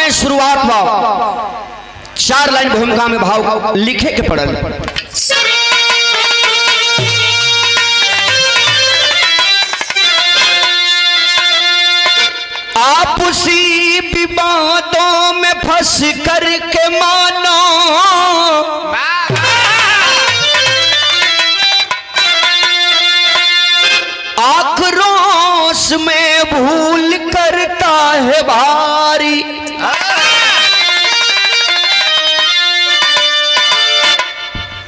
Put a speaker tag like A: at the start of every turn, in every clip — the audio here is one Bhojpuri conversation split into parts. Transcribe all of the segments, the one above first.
A: में शुरुआत बा 4 लाइन भूमिका में भाव लिखे के पड़ल। आपसी विवादों में फंस कर के मानो आक्रोश में भूल करता है भारी।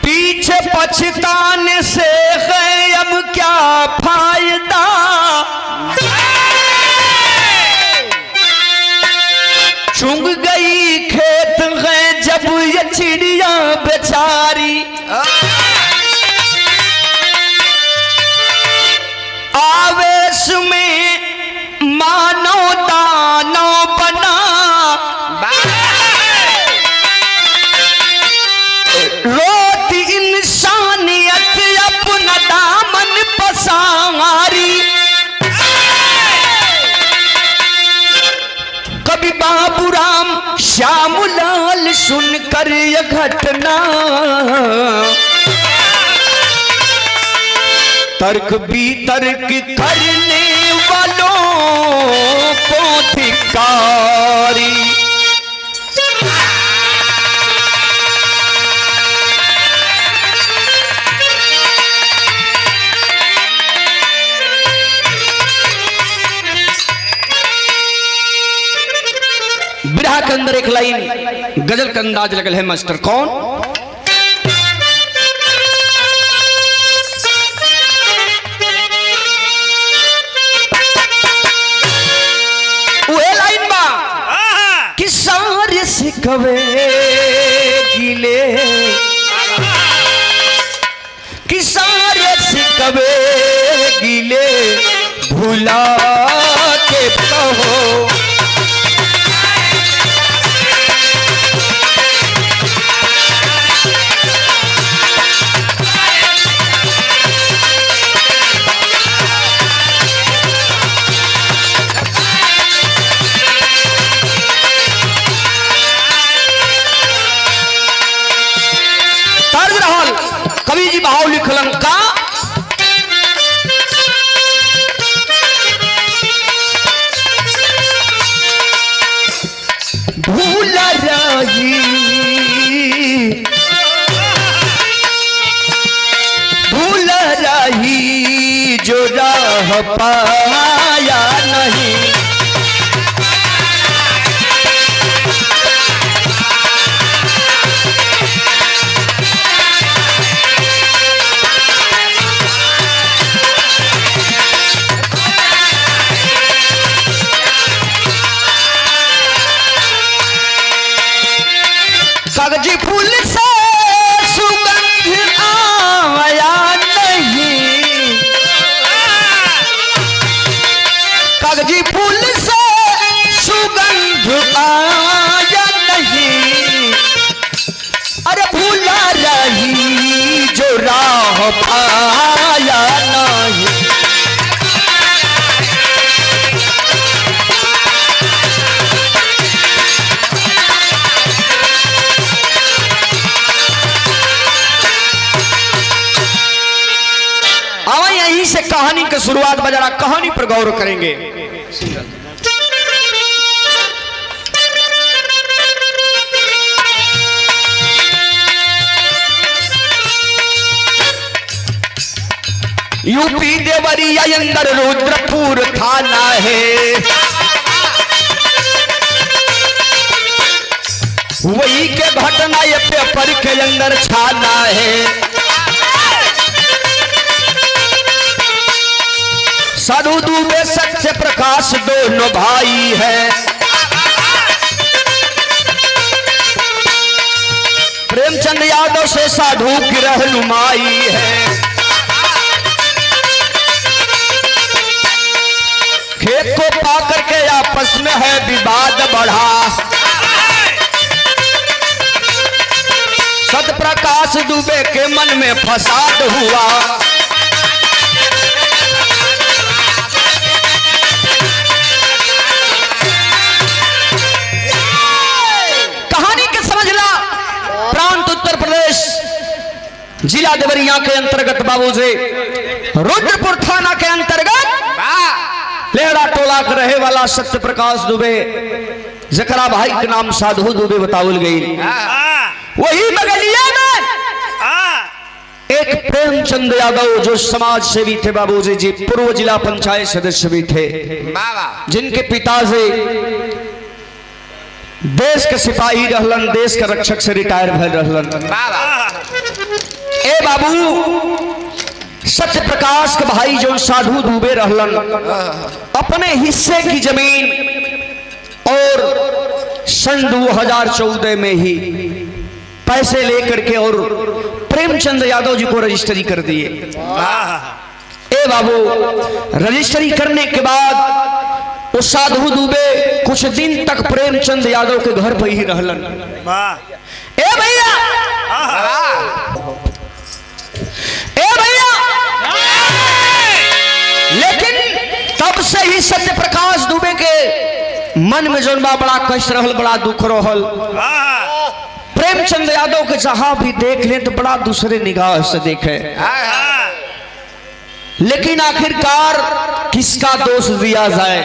A: पीछे पछताने से है अब क्या फायदा, चुंग गई खेत है जब ये चिड़िया बेचारी। आवेश में मानो दानो बना, रोती इंसानियत अपना दामन पसारी। कभी बाबूराम श्यामलाल सुनकर यह घटना तर्क वितर्क करने वालों को धिक्कारी। बिरहा के अंदर एक लाइन गजल का अंदाज लगल है मास्टर। कौन? कवे गिले किसारे सिकवे गिले भुला के कहो। कवि जी भाव लिखलन का भूल रही जो राह पाया नहीं। कागजी फूल से सुगंध आया नहीं, कागजी फूल से सुगंध आया नहीं। अरे भूला रही जो राह पाया नहीं। यहीं से कहानी की शुरुआत बजारा कहानी पर गौर करेंगे। यूपी देवरिया अंदर रुद्रपुर थाना है, वही के घटना ये पेपर के अंदर छाना है। साधु दुबे सत्य प्रकाश दोनों भाई है, प्रेमचंद यादव से साधु की रहनुमाई है। खेत को पाकर के आपस में है विवाद बढ़ा, सत्य प्रकाश दुबे के मन में फसाद हुआ। जिला देवरिया के अंतर्गत बाबू जी रुद्रपुर थाना के अंतर्गत लेड़ा टोला के रहे वाला सत्य प्रकाश दुबे जकरा भाई के नाम साधु दुबे बतावल गई। वही बगलिया में एक प्रेमचंद यादव जो समाज सेवी थे बाबूजी जी, पूर्व जिला पंचायत सदस्य भी थे, जिनके पिताजी देश के सिपाही रहलन, देश के रक्षक से रिटायर भर रहलन। ए बाबू सत्य प्रकाश के भाई जो साधु दुबे रहलन अपने हिस्से की जमीन और सन 2014 में ही पैसे लेकर के और प्रेमचंद यादव जी को रजिस्ट्री कर दिए। ए बाबू रजिस्ट्री करने के बाद वो साधु दुबे कुछ दिन तक प्रेमचंद यादव के घर पर ही रहलन। ए भैया लेकिन तब से ही सत्य प्रकाश दुबे के मन में जोन बड़ा कष्ट रहल, बड़ा दुख रहल। प्रेमचंद यादव के जहां भी देख ले तो बड़ा दूसरे निगाह से देखे, लेकिन आखिरकार किसका दोष दिया जाए।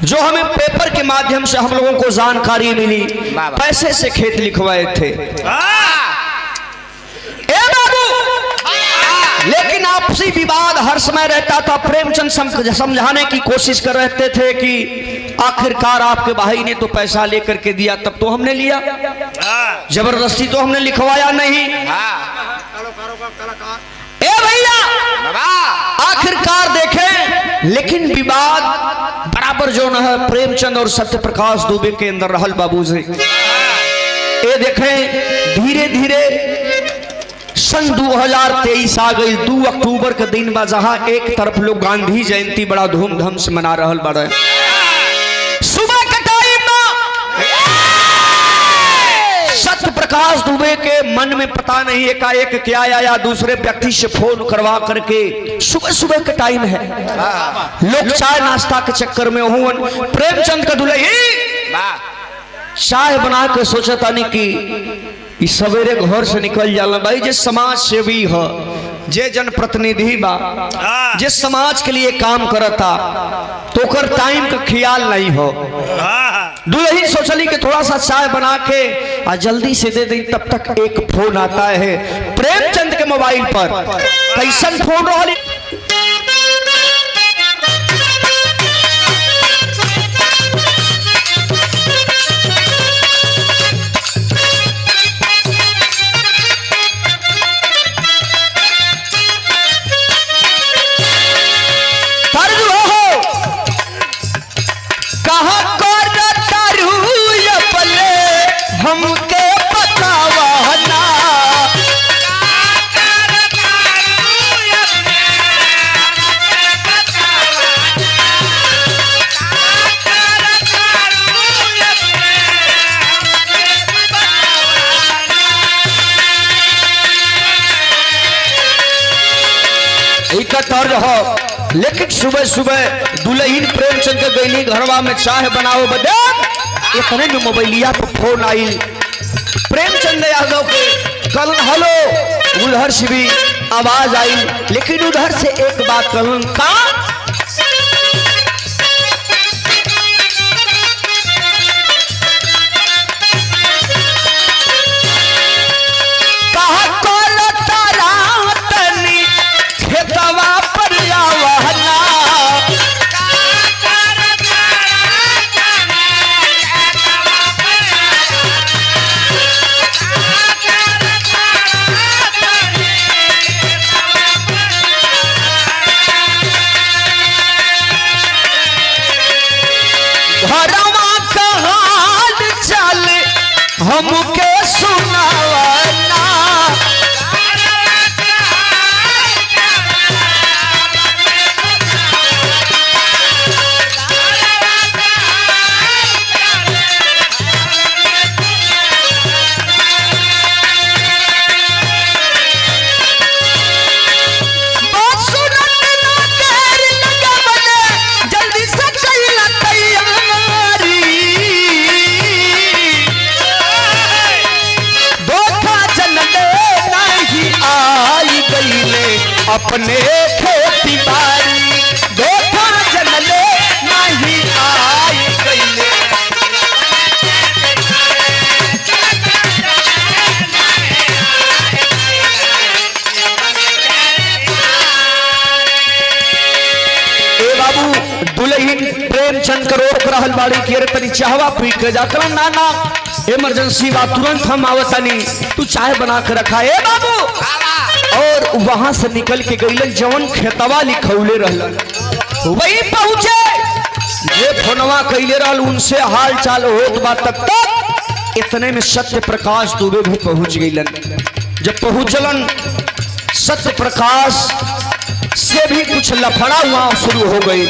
A: जो हमें पेपर के माध्यम से हम लोगों को जानकारी मिली, पैसे से खेत लिखवाए थे। ए बाबू लेकिन आपसी विवाद हर समय रहता था। प्रेमचंद समझाने की कोशिश कर रहे थे कि आखिरकार आपके भाई ने तो पैसा लेकर के दिया, तब तो हमने लिया, जबरदस्ती तो हमने लिखवाया नहीं। ए भैया आखिरकार देखें, लेकिन विवाद बराबर जो न है प्रेमचंद और सत्य प्रकाश दुबे के अंदर रहल बाबू से। ये देखें धीरे धीरे सन 2023 आ गई। 2 अक्टूबर के दिन बा, जहां एक तरफ लोग गांधी जयंती बड़ा धूमधाम से मना रहल बड़े। सुबह के टाइम में सत्य प्रकाश दुबे के मन में पता नहीं एकाएक क्या आया, दूसरे व्यक्ति से फोन करवा करके सुबह सुबह के टाइम है, लोग चाय नाश्ता के चक्कर में हुआ। प्रेमचंद का दुल्ही चाय बना के सोचा था नहीं कि सवेरे घर से निकल जाला। भाई जे समाज सेवी हो, जे जनप्रतिनिधि बा, जे समाज के लिए काम करता, तो कर टाइम का ख्याल नहीं हो। दुल्ही सोचली कि थोड़ा सा चाय बना के आ जल्दी से दे दी। तब तक एक फोन आता है प्रेमचंद के मोबाइल पर। कैसन फोन रही? हमके बतावा ना एक तर्ज हो। लेकिन सुबह सुबह दुल्हीन प्रेमचंद के गैली घरवा में चाय बनाओ बदे इतने में मोबाइलिया पर फोन आई प्रेमचंद यादव के। कल हेलो उधर से भी आवाज आई, लेकिन उधर से एक बात कहूं का अपने खेती बारी देखा जनले नहीं आई गईले। ए बाबू दुल्हन प्रेमचंद का रोक रहल बाड़ी के रे तनी चाहवा पी के जा कल ना ना इमरजेंसी बा तुरंत हम आवतनी तू चाय बना के रखा। ए बाबू और वहां से निकल के गईलन जवन खेतवा लिखौले रहलन वही पहुंचे जे फोनवा कइले रहल उनसे हाल चाल होत बा तक इतने में सत्य प्रकाश दुबे भी पहुंच गईलन। जब पहुंचलन सत्य प्रकाश से भी कुछ लफड़ा हुआ शुरू हो गई।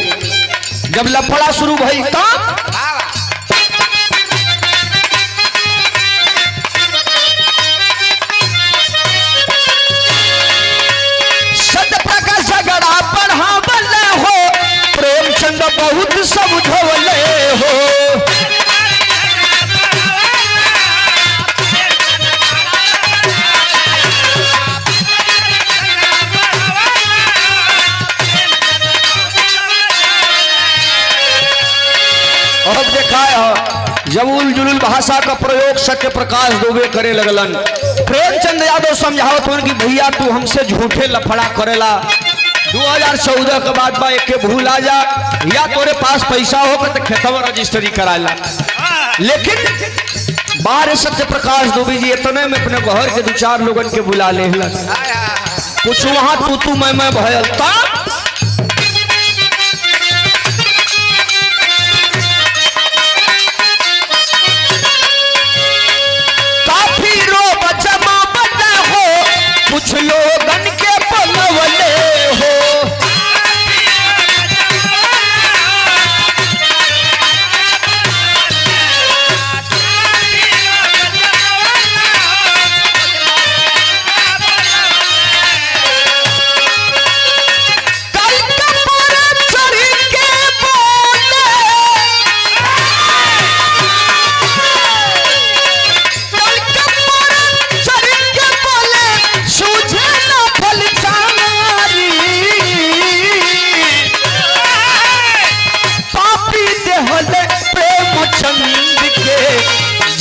A: जब लफड़ा शुरू भई तब प्रेमचंद बहुत समझौले हो। अब देखा जब उलझुल भाषा का प्रयोग सत्य प्रकाश दुबे करे लगलन। प्रेमचंद यादव समझावत हो कि भैया तू हमसे झूठे लफड़ा करेला 2014 के बाद बा एक के भूल आ जा या तोरे पास पैसा हो तो खेतवा रजिस्ट्री कराला। लेकिन बाहर सत्य प्रकाश दुबे जी इतने में अपने घर के 2-4 लोगन के बुला ले कुछ वहां तू मैं भयल काफी रो बचमा बना हो कुछ लोगन के पलवले हो।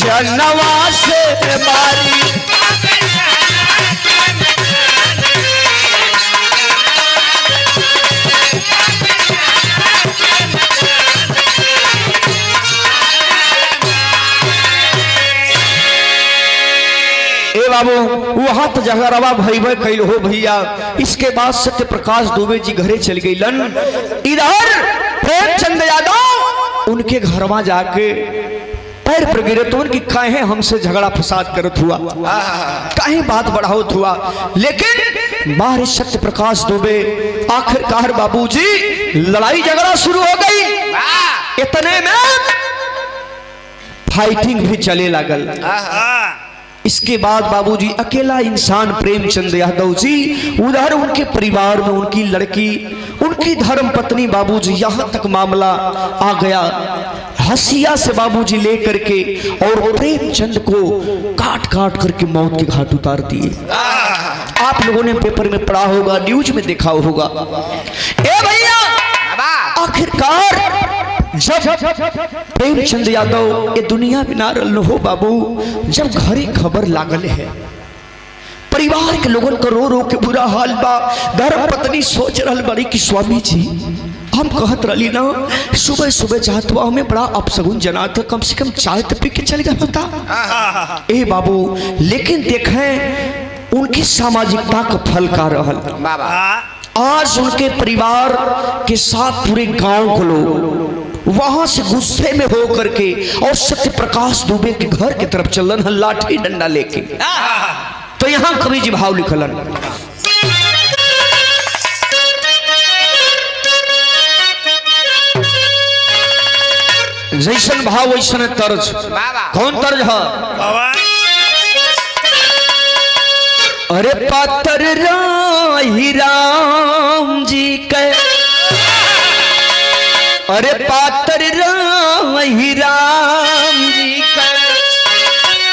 A: जनवा से मारी ए बाबू वहां तो झगड़वा भईबे कैल हो भैया। इसके बाद सत्य प्रकाश दुबे जी घरे चल गईलन। इधर प्रेमचंद यादव उनके घरवा जाके पैर पर गिरे तो उनकी काहे हमसे झगड़ा फसाद करत हुआ काहे बात बढ़ावत हुआ। लेकिन बाहर सत्य प्रकाश दुबे आखिरकार बाबूजी लड़ाई झगड़ा शुरू हो गई। इतने में फाइटिंग भी चले लगल। इसके बाद बाबूजी अकेला इंसान प्रेमचंद यादव जी उधर उनके परिवार में उनकी लड़की उनकी धर्म पत्नी बाबूजी यहाँ तक मामला आ गया। हसिया से बाबूजी लेकर के और प्रेमचंद को काट काट करके मौत के घाट उतार दिए। आप लोगों ने पेपर में पढ़ा होगा, न्यूज में देखा होगा। ए भैया आखिरकार जब प्रेमचंद यादव ये दुनिया में ना रल हो बाबू, जब घरे खबर लागल है परिवार के लोगों को रो रो के बुरा हाल बा। धर्म पत्नी सोच रहल बड़ी कि स्वामी जी हम कहत रही ना सुबह सुबह चाहत हुआ हमें बड़ा अपशगुन जना था, कम से कम चाय तो पी के चल गया होता। ए बाबू लेकिन देखें उनकी सामाजिकता का फल का रहल। आज उनके परिवार के साथ पूरे गांव के लोग वहां से गुस्से में हो करके और सत्य प्रकाश दुबे के घर की तरफ चलन लाठी डंडा लेके। तो यहां कवि जी भाव लिखलन, जैसन भाव वैसन तर्ज। कौन तर्ज है? अरे पातर राही राम जी के, अरे पातर राही राम जी के,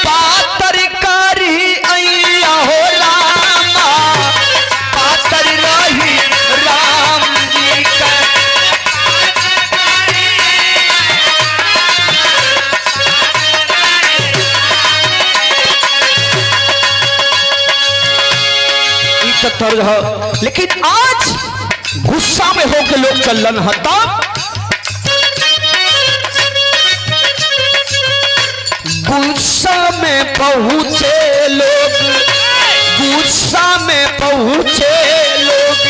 A: पातर कारी अइया हो रामा, पातर के तर्ज है, लेकिन आज गुस्सा में होकर लोग चलन हता। गुस्सा में पहुंचे लोग, गुस्सा में पहुंचे लोग,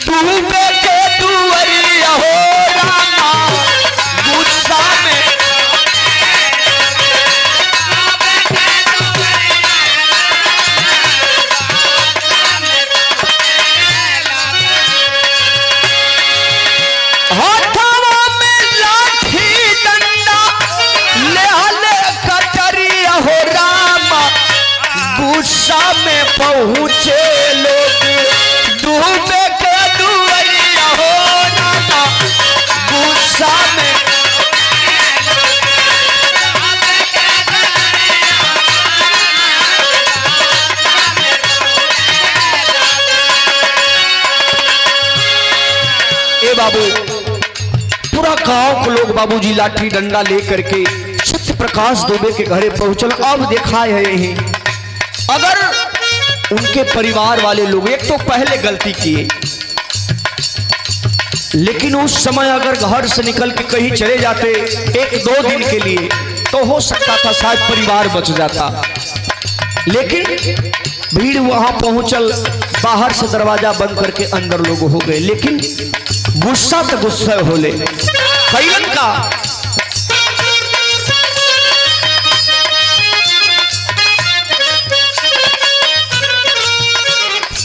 A: डूबे के दुआरिया हो रामा, गुस्सा में हाथवा में लाठी डंडा ले कटरिया हो रामा, गुस्सा में पहुंचे लोग, डूबे के दुआरिया हो रामा, गुस्सा में ए बाबू पूरा गांव के लोग बाबूजी लाठी डंडा लेकर के सत्य प्रकाश दुबे के घरे पहुंचल। अब देखा है यही अगर उनके परिवार वाले लोग एक तो पहले गलती किए, लेकिन उस समय अगर घर से निकल के कहीं चले जाते एक दो दिन के लिए तो हो सकता था शायद परिवार बच जाता, लेकिन भीड़ वहां पहुंचल, बाहर से दरवाजा बंद करके अंदर लोग हो गए। लेकिन गुस्सा तो गुस्सा होले कैलन का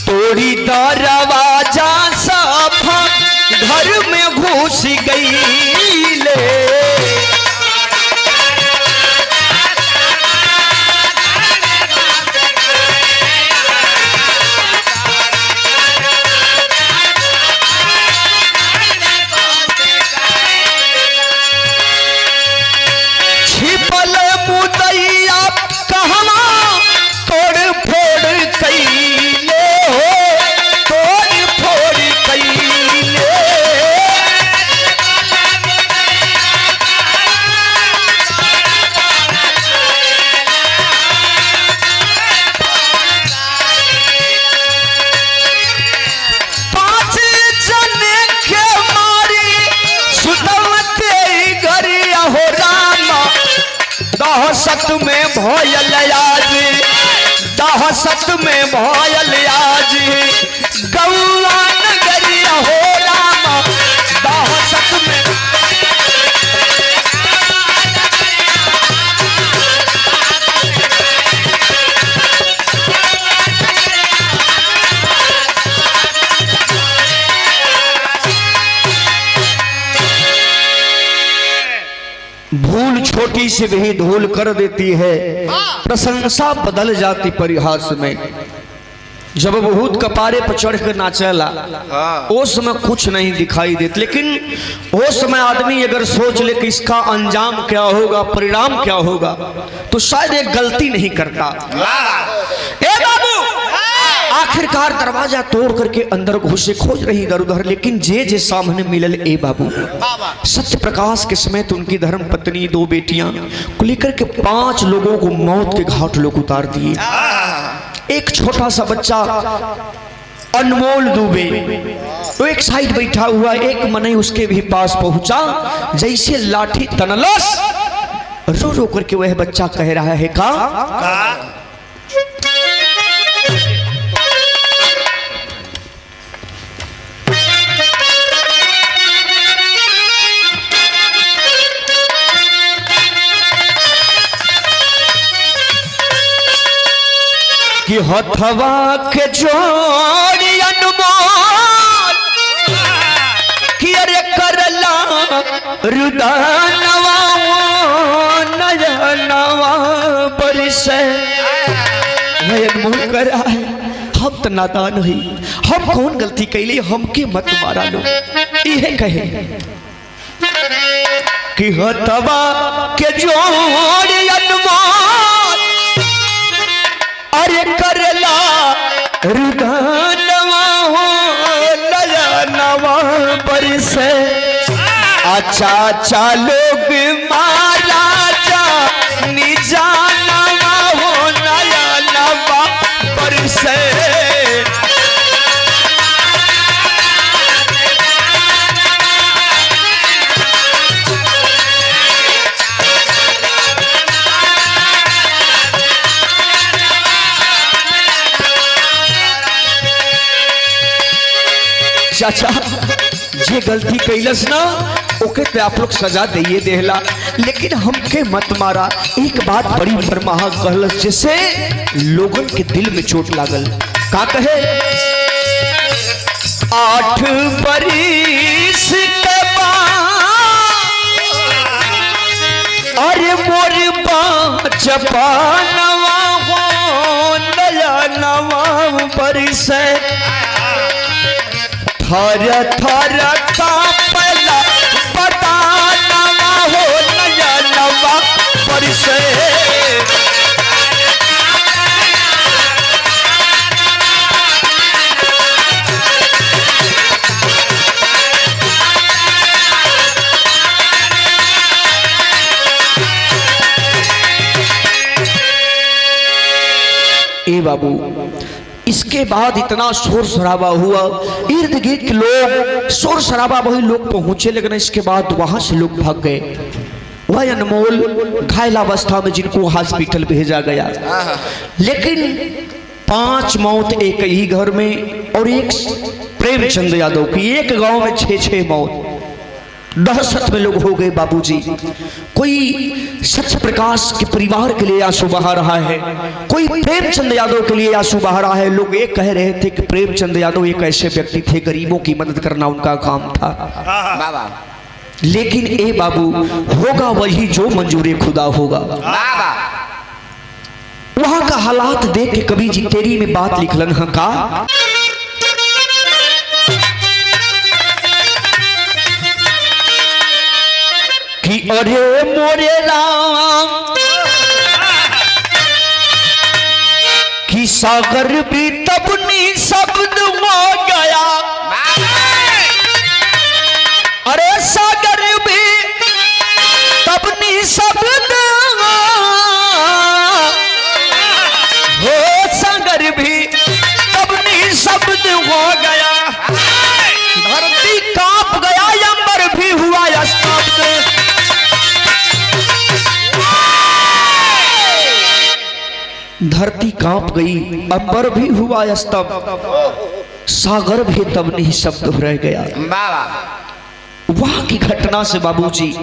A: तोड़ी दरवाजा सफा घर में घुस गई ले, छिपल मुदैया कहवा तोड़ फोड़ कैले हो, तोड़ फोड़ कैले। पांच जने के मारी सुतवते गरिया हो रामा, दहशत में भयल आज, दहशत में भयल आज, गौआ नगरिया हो रामा, दहशत में भूल छोटी सी भी धूल कर देती है, प्रशंसा बदल जाती परिहास में। जब बहुत कपारे पर चढ़ कर नाचेला उस समय कुछ नहीं दिखाई देता, लेकिन उस समय आदमी अगर सोच ले कि इसका अंजाम क्या होगा, परिणाम क्या होगा, तो शायद एक गलती नहीं करता। ए बाबू आखिरकार दरवाजा तोड़ करके अंदर घुसे, खोज रही इधर उधर, लेकिन जे सामने मिलल ए बाबू सत्य प्रकाश के समेत उनकी धर्म पत्नी दो बेटियां को लेकर के 5 लोगों को मौत के घाट लोग उतार दिए। एक छोटा सा बच्चा अनमोल दुबे तो एक साइड बैठा हुआ, एक मनई उसके भी पास पहुंचा, जैसे लाठी तनलस, रो रो करके वह बच्चा कह रहा है का कि हथवा के जोड़ी अनमोल कि अरे करला रुदानवा नयनवा बरसे। वह अनमोल कर रहा है, हम तो नादान हुई, हम कौन गलती कैली, हमके मत मारा लो। यह कहे कि हथवा के जोड़ी अनमोल अरे करला रुदानवा हो नयनवा बरसे। अच्छा चालोग मारा जा निजानवा हो नयनवा बरसे। चाचा जे गलती कैलस ना ओके तो आप लोग सजा दिए देहला, लेकिन हमके मत मारा। एक बात बड़ी मरमहा कहलस जैसे लोगन के दिल में चोट लागल। का कहे 8 बरिस के बाद अरे मोर बचपनवा हो नया नवा बरिस थर थर कांपला पटानवा हो नया नवा बरिस। ए बाबू इसके बाद इतना शोर शराबा हुआ, इर्द गिर्द के लोग शोर शराबा वही लोग पहुंचे, लेकिन इसके बाद वहां से लोग भाग गए। वह अनमोल घायल अवस्था में जिनको हॉस्पिटल भेजा गया, लेकिन 5 मौत एक ही घर में और एक प्रेमचंद यादव की, एक गांव में 6-6 मौत। दहशत में लोग हो गए बाबूजी। कोई सत्य प्रकाश के परिवार के लिए आंसू बहा रहा है, कोई प्रेमचंद यादव के लिए आंसू बहा रहा है। लोग ये कह रहे थे कि प्रेमचंद यादव एक ऐसे व्यक्ति थे, गरीबों की मदद करना उनका काम था। लेकिन ए बाबू होगा वही जो मंजूर खुदा होगा। वहां का हालात देख के कवि जी तेरी में बात लिखलन है का कि अरे मोरे राम कि सागर भी तब नी शब्द हो गया, अरे सागर भी तब नी शब्द हो, सागर भी तब नी शब्द हो गया, धरती कांप गया, अंबर भी हुआ स्तब्ध। धरती कांप गई, अंबर भी हुआ स्तब्ध, सागर भी तब नहीं शब्द रह गया। वहां की घटना से बाबूजी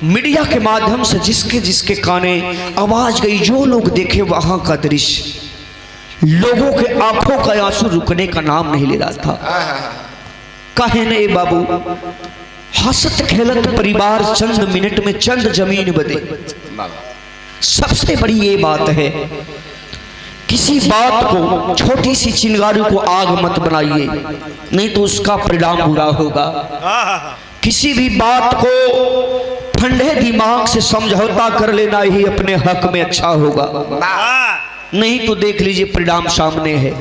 A: मीडिया के माध्यम से जिसके जिसके काने आवाज गई, जो लोग देखे वहां का दृश्य, लोगों के आंखों का आंसू रुकने का नाम नहीं ले रहा था। कहे नहीं बाबू, हंसत खेलत परिवार चंद मिनट में चंद जमीन बदे। सबसे बड़ी ये बात है, किसी बात को, छोटी सी चिंगारी को आग मत बनाइए, नहीं तो उसका परिणाम बुरा होगा। किसी भी बात को ठंडे दिमाग से समझौता कर लेना ही अपने हक में अच्छा होगा, नहीं तो देख लीजिए परिणाम सामने है।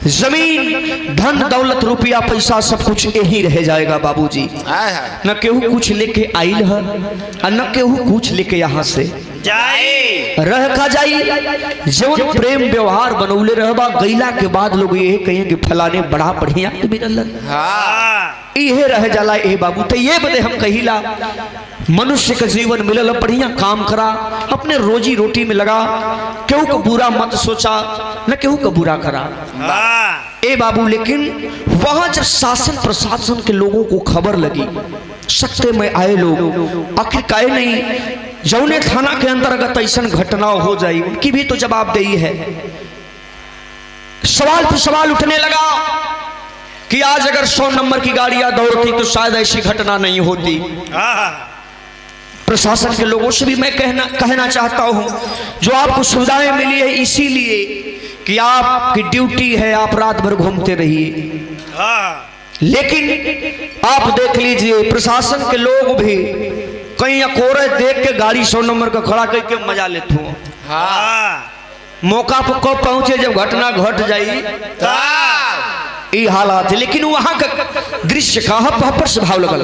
A: जमीन धन दौलत रुपया पैसा सब कुछ यही रह जाएगा बाबूजी। न केहू कुछ लेके आइल है और न केहू कुछ लेके यहाँ से रह का जाई। जवन प्रेम व्यवहार बनौले रहबा, गईला के बाद लोग ये कहें कि फलाने बड़ा बढ़िया ये रह जाला। ए बाबू तो ये बदे हम कहिला, मनुष्य का जीवन मिलल बढ़िया काम करा, अपने रोजी रोटी में लगा, केहू को बुरा मत सोचा, न केहू को बुरा करा। ए बाबू लेकिन वहां जब शासन प्रशासन के लोगों को खबर लगी, सत्ते में आए लोग, आखिर काहे नहीं जौने थाना के अंतर्गत ऐसा घटना हो जाए उनकी भी तो जवाबदेही है। सवाल पर सवाल उठने लगा कि आज अगर 100 नंबर की गाड़ियां दौड़ती तो शायद ऐसी घटना नहीं होती। प्रशासन के लोगों से भी मैं कहना चाहता हूं, जो आपको सुविधाएं मिली है इसीलिए कि आपकी ड्यूटी है, आप रात भर घूमते रहिए। लेकिन आप देख लीजिए प्रशासन के लोग भी कहीं अकोरे देख के गाड़ी 100 नंबर का खड़ा करके मजा लेते हो। मौका पर कब पहुंचे जब घटना घट जाई ये हालात है। लेकिन वहां का दृश्य कहां पर स्वभाव लगल।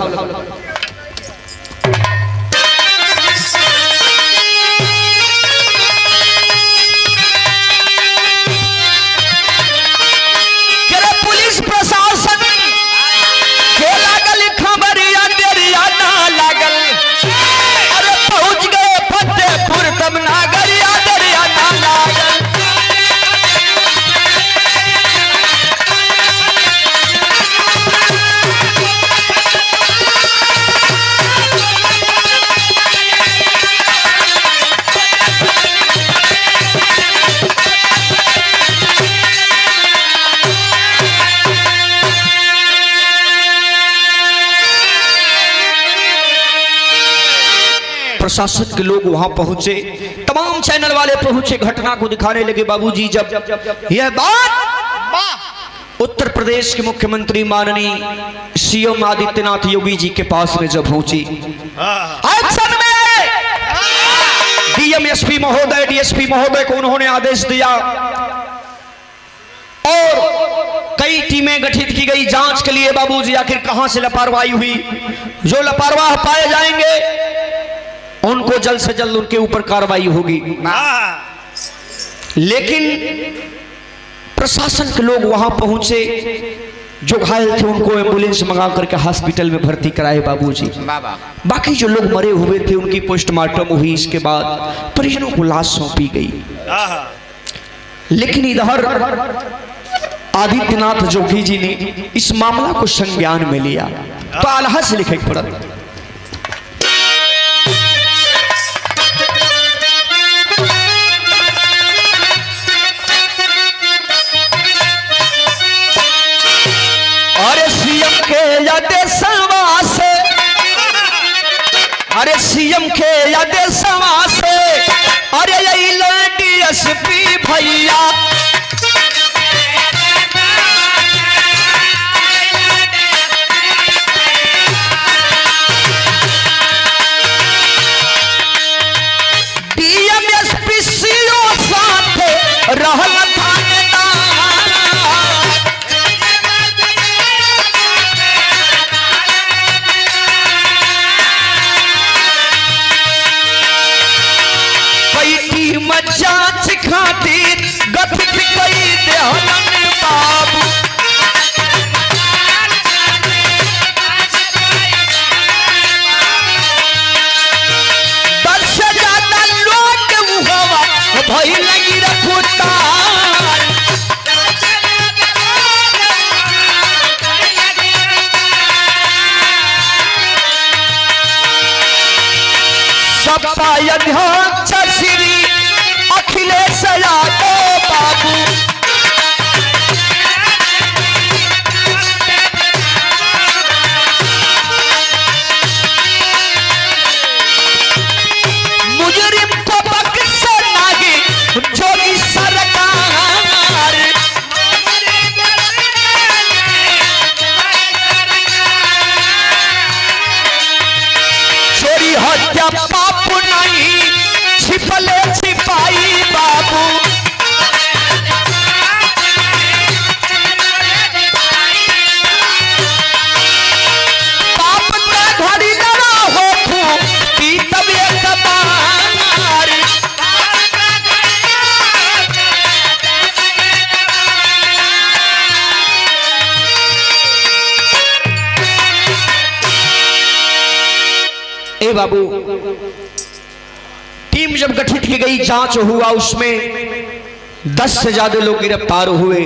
A: पुलिस प्रशासन के लागल खबरिया देरिया ना लागल, अरे पहुंच गए फतेहपुर तब नागरिया देरिया ना लागल। प्रशासन के लोग वहां पहुंचे, तमाम चैनल वाले पहुंचे, घटना को दिखाने लगे। बाबूजी जब यह बात उत्तर प्रदेश के मुख्यमंत्री माननीय सीएम आदित्यनाथ योगी जी के पास में जब पहुंची, एक्शन में डीएम एसपी महोदय डीएसपी महोदय को उन्होंने आदेश दिया और कई टीमें गठित की गई जांच के लिए। बाबूजी आखिर कहां से लापरवाही हुई, जो लापरवाह पाए जाएंगे उनको जल्द से जल्द उनके ऊपर कार्रवाई होगी। लेकिन प्रशासन के लोग वहां पहुंचे, जो घायल थे उनको एम्बुलेंस मंगा करके हॉस्पिटल में भर्ती कराए बाबूजी। बाकी जो लोग मरे हुए थे उनकी पोस्टमार्टम हुई, इसके बाद परिजनों को लाश सौंपी गई। लेकिन इधर आदित्यनाथ जोगी जी ने इस मामला को संज्ञान में लिया तो आल्हा से लिखे पड़ा, अरे सीएम के आदेशवा से, अरे सीएम के आदेशवा से, अरे ये डीएसपी भैया डीएमएसपी सीओ साथ रहल जांच खातिर गठित कई देहलन बाबू। दस से ज्यादा लोग हुआ भई लगी रखुतार, सपा अध्यक्ष श्री अखिलेश यादव बाबू, मुजरिम को बक्सर लागे जोगी सरकार, चोरी हत्या पाप नहीं छिपले छिपाई बाबू, पाप का घड़ी लड़ा हो पी तब एक बार, ए बाबू टीम जब गठित की गई, जांच हुआ, उसमें 10 से ज्यादा लोग गिरफ्तार हुए।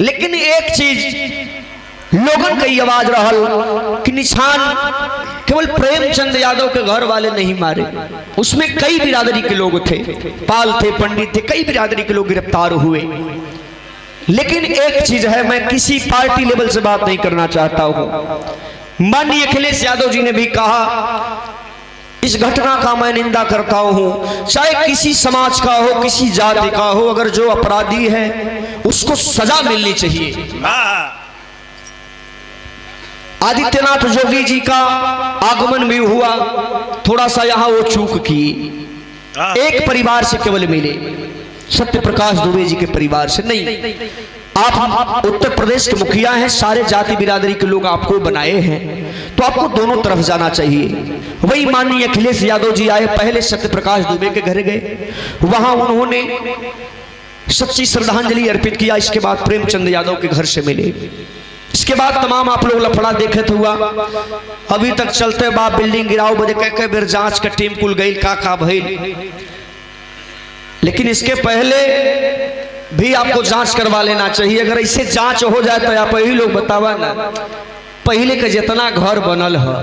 A: लेकिन एक चीज लोगन की आवाज रहल कि निशान केवल प्रेमचंद यादव के घर वाले नहीं मारे, उसमें कई बिरादरी के लोग थे, पाल थे, पंडित थे, कई बिरादरी के लोग गिरफ्तार हुए। लेकिन एक चीज है, मैं किसी पार्टी लेवल से बात नहीं करना चाहता हूं। माननीय अखिलेश यादव जी ने भी कहा इस घटना का मैं निंदा करता हूं, चाहे किसी समाज का हो, किसी जाति का हो, अगर जो अपराधी है उसको सजा मिलनी चाहिए। आदित्यनाथ जोगी जी का आगमन भी हुआ, थोड़ा सा यहां वो चूक की, एक परिवार से केवल मिले, सत्य प्रकाश दुबे जी के परिवार से नहीं। आप उत्तर प्रदेश के मुखिया हैं, सारे जाति बिरादरी के लोग आपको बनाए हैं, तो आपको दोनों तरफ जाना चाहिए। वही माननीय अखिलेश यादव जी आए, पहले सत्य प्रकाश दुबे के घर गए, वहां उन्होंने सच्ची श्रद्धांजलि अर्पित किया। इसके बाद प्रेमचंद यादव के घर से मिले, इसके बाद तमाम आप लोग लफड़ा देखत हुआ, अभी तक चलते बा, बिल्डिंग गिराओ बजे कई बेर जांच का टीम कुल गई, का भइल। लेकिन इसके पहले भी आपको जांच करवा लेना चाहिए। अगर ऐसे जांच हो जाए तो आप यही लोग बतावा ना, पहले के जितना घर बनल है,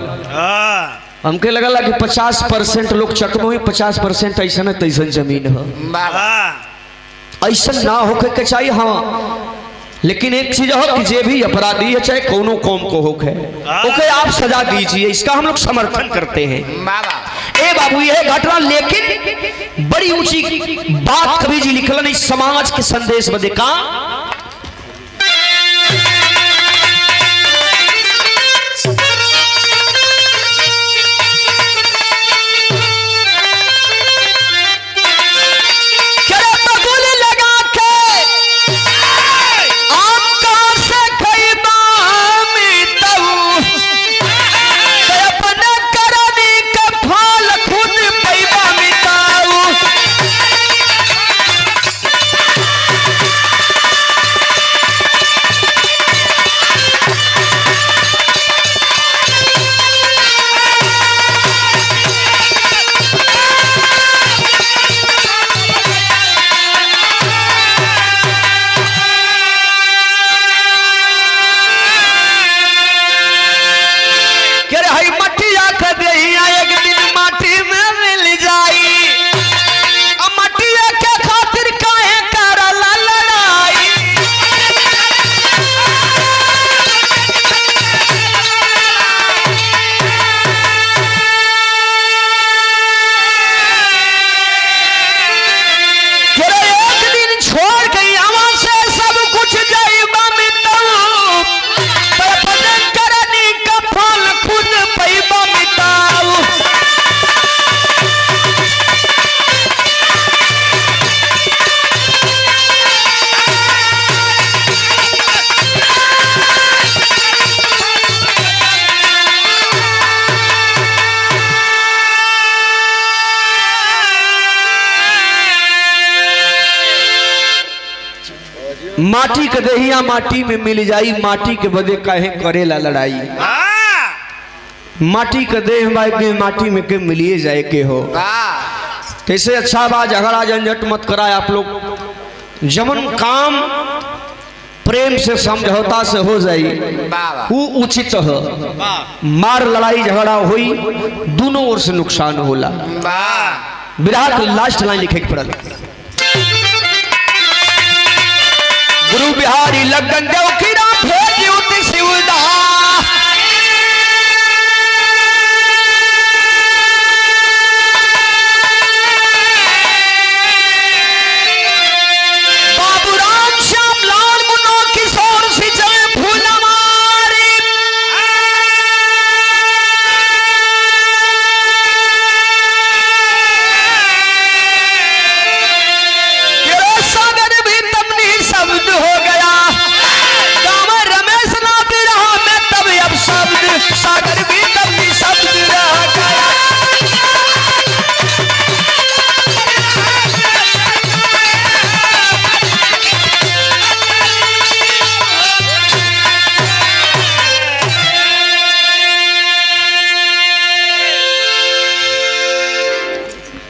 A: हमके लगला कि 50% लोग चकमो, 50% ऐसा न तैसन जमीन है, ऐसा ना होके के चाहिए। हाँ, लेकिन एक चीज हो कि जे भी अपराधी है, चाहे कोनो कौम को होके, ओके आप सजा दीजिए, इसका हम लोग समर्थन करते हैं। ए बाबू यह घटना, लेकिन बड़ी ऊंची बात कवि जी लिखलन इस समाज के संदेश बदे का। माटी के दहिया माटी में मिल जाई, माटी के बदे कहे करेला लड़ाई। माटी के देह में माटी में के मिलिए जाए के हो, कैसे अच्छा बा। झगड़ा झंझट मत कराए आप लोग। जमन काम प्रेम से समझौता से हो जाई वो उचित हो। मार लड़ाई झगड़ा हुई दोनों ओर से नुकसान होला। विराट लास्ट लाइन लिखे के पड़ल, गुरु बिहारी लगन देव